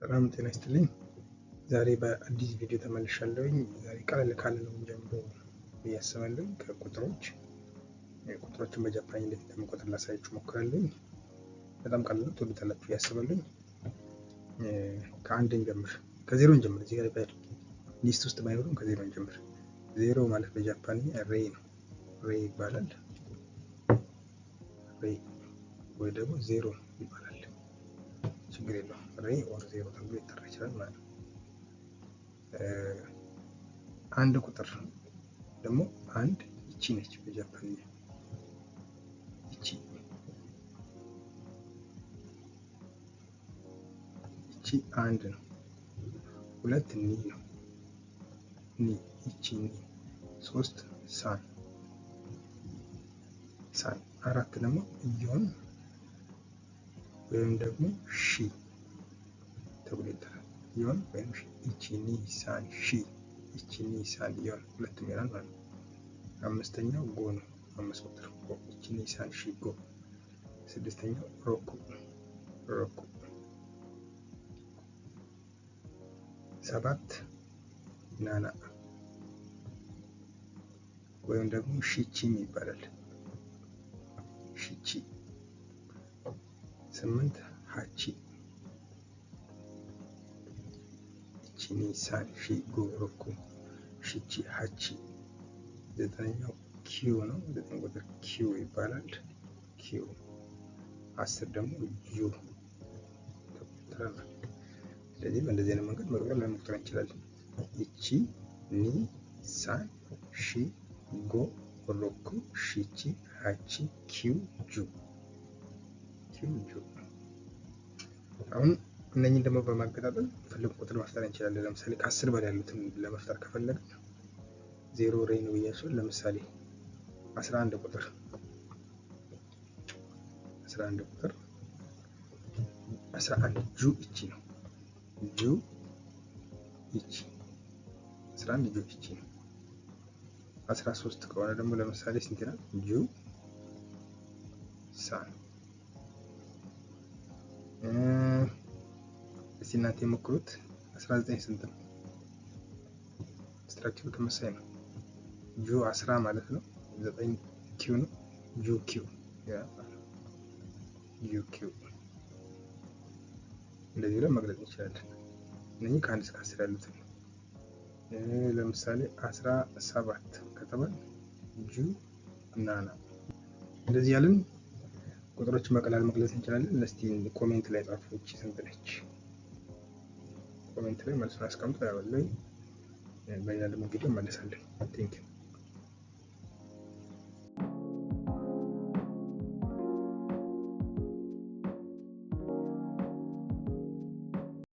ሰላም ጤና ይስጥልኝ። ዛሬ በአዲስ ቪዲዮ ተመልሻለሁኝ። ዛሬ ቀለል ካለ ነው የምንጀምረው ብዬ አስባለሁ። ቁጥሮችን በጃፓን እንዴት እንደምቆጥር ላሳያችሁ እሞክራለሁኝ። በጣም ቀላል ነው፣ ትወዱታላችሁ ብዬ አስባለሁኝ። ከአንድ እንጀምር፣ ከዜሮ እንጀምር። እዚህ ጋር ሊስት ውስጥ ባይኖርም ከዜሮ እንጀምር። ዜሮ ማለት በጃፓንኛ ሬይ ነው፣ ሬይ ይባላል። ሬይ ወይ ደግሞ ዜሮ ይባላል። ችግር የለውም። ሬይ ኦር ዜሮ ተብሎ ሊጠራ ይችላል ማለት ነው። አንድ ቁጥር ደግሞ አንድ ይቺ ነች በጃፓንኛ። ይቺ አንድ ነው። ሁለት ኒ ነው፣ ኒ ይቺ ኒ። ሶስት ሳን ሳን። አራት ደግሞ ዮን ወይም ደግሞ ሺ ተብሎ ይጠራል። ዮን ወይም ሺ። ይቺ ኒ ሳን ሺ፣ ይቺ ኒ ሳን ዮን፣ ሁለቱም ይሆናል ማለት ነው። አምስተኛው ጎ ነው፣ አምስት ቁጥር ጎ። ይቺ ኒ ሳን ሺ ጎ። ስድስተኛው ሮኩ ሮኩ። ሰባት ናና ወይም ደግሞ ሺቺም ይባላል፣ ሺቺ። ስምንት ሃቺ፣ ይቺ ኒ ሳን ሺ ጎ ሮኩ ሺቺ ሃቺ። ዘጠነኛው ኪው ነው፣ ዘጠኝ ቁጥር ኪው ይባላል፣ ኪው። አስር ደግሞ ዩ ተቆጥረናል። ስለዚህ በእንደዚህ አይነት መንገድ መቁጠር ለመቁጠር እንችላለን። ይቺ ኒ ሳን ሺ ጎ ሮኩ ሺቺ ሃቺ ኪው ጁ፣ ኪው ጁ። አሁን እነኚህን ደግሞ በማገጣጠም ፈለጉ ቁጥር መፍጠር እንችላለን። ለምሳሌ ከ10 በላይ ያሉትን ለመፍጠር ከፈለግን ዜሮ ሬይ ነው ብያችኋል። ለምሳሌ 11 ቁጥር 11 ቁጥር 11 ጁ ይቺ ነው፣ ጁ ይቺ 11 ጁ ይቺ ነው። 13 ከሆነ ደግሞ ለምሳሌ ስንት ነው? ጁ ሳን። እስቲ እናንተ የሞክሩት። 19 ስንት ነው? ስትራክቸሩ ተመሳሳይ ነው። ጁ 10 ማለት ነው። 9 ኪው ነው። ጁ ኪው ጁ ኪው። እንደዚህ ብለን መግለጽ እንችላለን። እነኚህ ከ1 እስከ 10 ያሉትን። ለምሳሌ 17 ከተባለ ጁ ናና። እንደዚህ ያለን ቁጥሮችን በቀላል መግለጽ እንችላለን። እስቲ ኮሜንት ላይ ጻፉ፣ እቺ ስንት ነች? ኮሜንት ላይ መልሱን አስቀምጡ። ያው በሌላ ደግሞ ቪዲዮ እመለሳለሁ። ቴንኪው